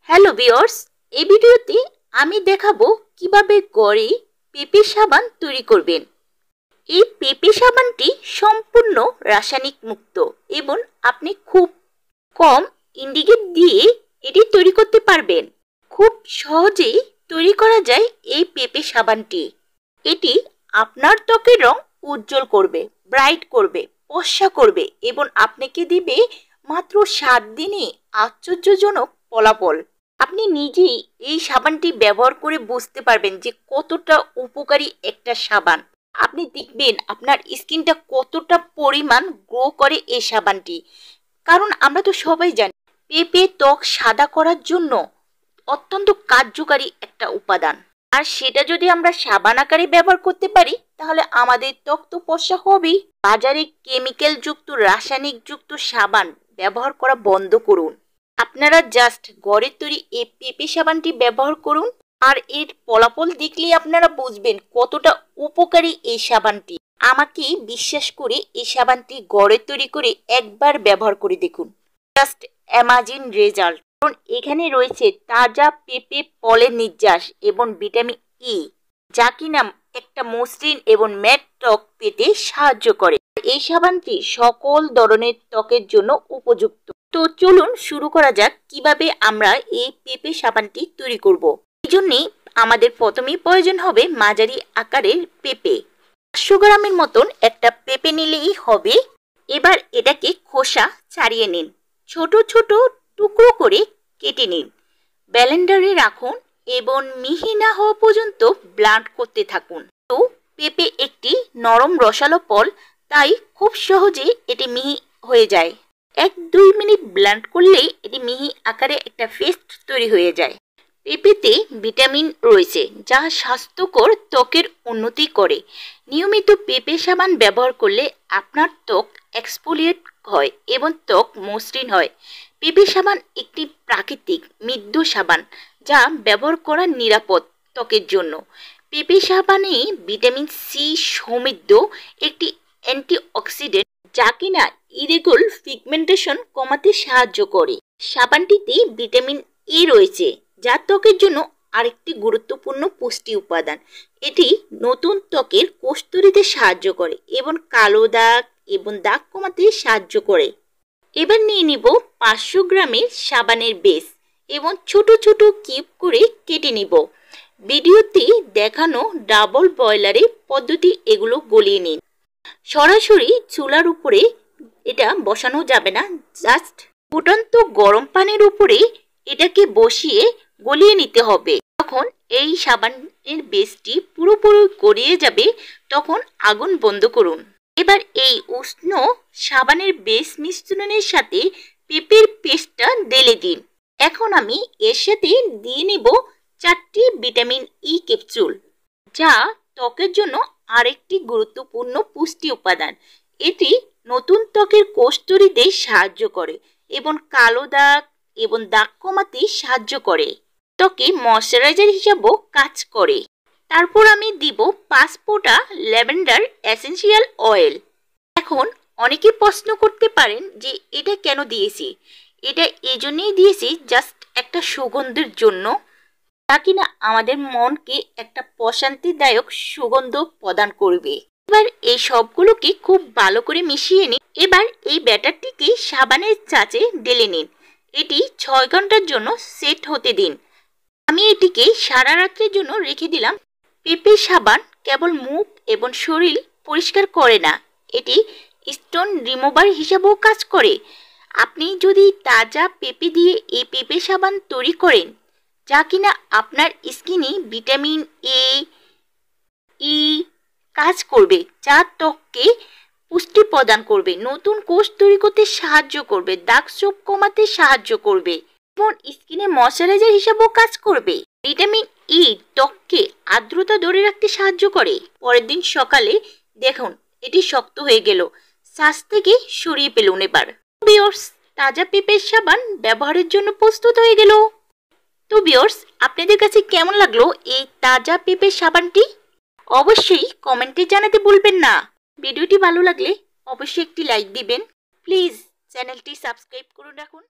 Hello viewers, এই ভিডিওতে আমি দেখাবো কিভাবে ঘরে পেঁপে সাবান তৈরি করবেন। এই পেঁপে সাবানটি সম্পূর্ণ রাসায়নিক মুক্ত এবং আপনি খুব কম ইনগ্রিডিয়েন্ট দিয়ে এটি তৈরি করতে পারবেন। খুব সহজেই তৈরি করা যায় এই পেঁপে সাবানটি। এটি আপনার ত্বকের রং উজ্জ্বল করবে, ব্রাইট করবে, ফর্সা করবে এবং আপনাকে দিবে মাত্র 7 দিনে আশ্চর্যজনক ফলাফল। আপনি নিজেই এই সাবানটি ব্যবহার করে বুঝতে পারবেন যে কতটা উপকারী একটা সাবান। আপনি দেখবেন আপনার স্কিনটা কতটা পরিমাণ গ্লো করে এই সাবানটি। কারণ আমরা তো সবাই জানি পেঁপে ত্বক সাদা করার জন্য অত্যন্ত কার্যকারী একটা উপাদান। আর সেটা যদি আমরা সাবান আকারে ব্যবহার করতে পারি তাহলে আমাদের ত্বক তো ফর্সা হবেই। বাজারে কেমিক্যাল যুক্ত রাসায়নিক যুক্ত সাবান ব্যবহার করা বন্ধ করুন। আপনারা জাস্ট ঘরের তৈরি এই পেঁপে সাবানটি ব্যবহার করুন আর এর ফলাফল দেখলেই আপনারা বুঝবেন কতটা উপকারী এই সাবানটি। আমাকে বিশ্বাস করে এই সাবানটি ঘরে তৈরি করে একবার ব্যবহার করে দেখুন, জাস্ট অ্যামাজিং রেজাল্ট। কারণ এখানে রয়েছে তাজা পেঁপে ফলের নির্যাস এবং ভিটামিন ই, যা কিনা একটা মসৃণ এবং ম্যাট ত্বক পেতে সাহায্য করে। এই সাবানটি সকল ধরনের ত্বকের জন্য উপযুক্ত। তো চলুন শুরু করা যাক কিভাবে আমরা এই পেঁপে সাবানটি তৈরি করব। এই জন্যে আমাদের প্রথমেই প্রয়োজন হবে মাঝারি আকারের পেঁপে। 500 গ্রামের মতন একটা পেঁপে নিলেই হবে। এবার এটাকে খোসা ছাড়িয়ে নিন, ছোট ছোট টুকরো করে কেটে নিন, ব্লেন্ডারে রাখুন এবং মিহি না হওয়া পর্যন্ত ব্লেন্ড করতে থাকুন। তো পেঁপে একটি নরম রসালো ফল, তাই খুব সহজে এটি মিহি হয়ে যায়। 1-2 মিনিট ব্লেন্ড করলেই এটি মিহি আকারে একটা পেস্ট তৈরি হয়ে যায়। পেঁপেতে ভিটামিন রয়েছে যা স্বাস্থ্যকর ত্বকের উন্নতি করে। নিয়মিত পেঁপে সাবান ব্যবহার করলে আপনার ত্বক এক্সফোলিয়েট হয় এবং ত্বক মসৃণ হয়। পেঁপে সাবান একটি প্রাকৃতিক মৃদু সাবান যা ব্যবহার করা নিরাপদ ত্বকের জন্য। পেঁপে সাবানে ভিটামিন সি সমৃদ্ধ একটি অ্যান্টিঅক্সিডেন্ট যা কিনা ইরেগুলার পিগমেন্টেশন কমাতে সাহায্য করে। সাবানটিতে ভিটামিন ই রয়েছে যা ত্বকের জন্য আরেকটি গুরুত্বপূর্ণ পুষ্টি উপাদান। এটি নতুন ত্বকের কোষ তৈরিতে সাহায্য করে এবং কালো দাগ এবং দাগ কমাতে সাহায্য করে। এবার নিয়ে নিব 500 গ্রামের সাবানের বেস এবং ছোট ছোট কিউব করে কেটে নিব। ভিডিওতে দেখানো ডাবল বয়লারে পদ্ধতি এগুলো গলিয়ে নিন। সরাসরি চুলার উপরে এটা বসানো যাবে না, জাস্ট ফুটন্ত গরম পানির উপরে এটাকে বসিয়ে গলিয়ে নিতে হবে। যখন এই সাবানের বেসটি পুরোপুরি গলিয়ে যাবে তখন আগুন বন্ধ করুন। এবার এই উষ্ণ সাবানের বেস মিশ্রণের সাথে পেঁপের পেস্টটা ঢেলে দিন। এখন আমি এর সাথে দিয়ে নিব 4টি ভিটামিন ই ক্যাপসুল, যা ত্বকের জন্য আরেকটি গুরুত্বপূর্ণ পুষ্টি উপাদান। এটি নতুন ত্বকের কোষ তৈরিতে সাহায্য করে এবং কালো দাগ এবং দাগ কমাতে সাহায্য করে। ত্বকে ময়শ্চারাইজার হিসাবেও কাজ করে। তারপর আমি দিব 5 ফোঁটা ল্যাভেন্ডার এসেন্সিয়াল অয়েল। এখন অনেকে প্রশ্ন করতে পারেন যে এটা কেন দিয়েছি। এটা এজন্যই দিয়েছি জাস্ট একটা সুগন্ধের জন্য, যা কিনা আমাদের মনকে একটা প্রশান্তিদায়ক সুগন্ধ প্রদান করবে। এবার এই সবগুলোকে খুব ভালো করে মিশিয়ে নিন। এবার এই ব্যাটারটিকে সাবানের ছাঁচে ঢেলে নিন। এটি 6 ঘন্টার জন্য সেট হতে দিন। আমি এটিকে সারা রাত্রের জন্য রেখে দিলাম। পেঁপে সাবান কেবল মুখ এবং শরীর পরিষ্কার করে না, এটি স্টোন রিমুভার হিসাবেও কাজ করে। আপনি যদি তাজা পেঁপে দিয়ে এই পেঁপে সাবান তৈরি করেন, যা কিনা আপনার স্কিনে ভিটামিন এ ই কাজ করবে, যা ত্বককে পুষ্টি প্রদান করবে, নতুন কোষ তৈরি করতে সাহায্য করবে, দাগ ছোপ কমাতে সাহায্য করবে এবং স্কিনে ময়শ্চারাইজার হিসাবেও কাজ করবে। ভিটামিন ই ত্বককে আর্দ্রতা ধরে রাখতে সাহায্য করে। পরের দিন সকালে দেখুন এটি শক্ত হয়ে গেল, শ্বাস থেকে সরিয়ে ফেলুন। এবার ভিউয়ার্স, তাজা পেঁপের সাবান ব্যবহারের জন্য প্রস্তুত হয়ে গেল। তো ভিউয়ার্স, আপনাদের কাছে কেমন লাগলো এই তাজা পেঁপের সাবানটি? অবশ্যই কমেন্টে জানাতে ভুলবেন না। ভিডিওটি ভালো লাগলে অবশ্যই একটি লাইক দিবেন। প্লিজ চ্যানেলটি সাবস্ক্রাইব করুন রাখুন।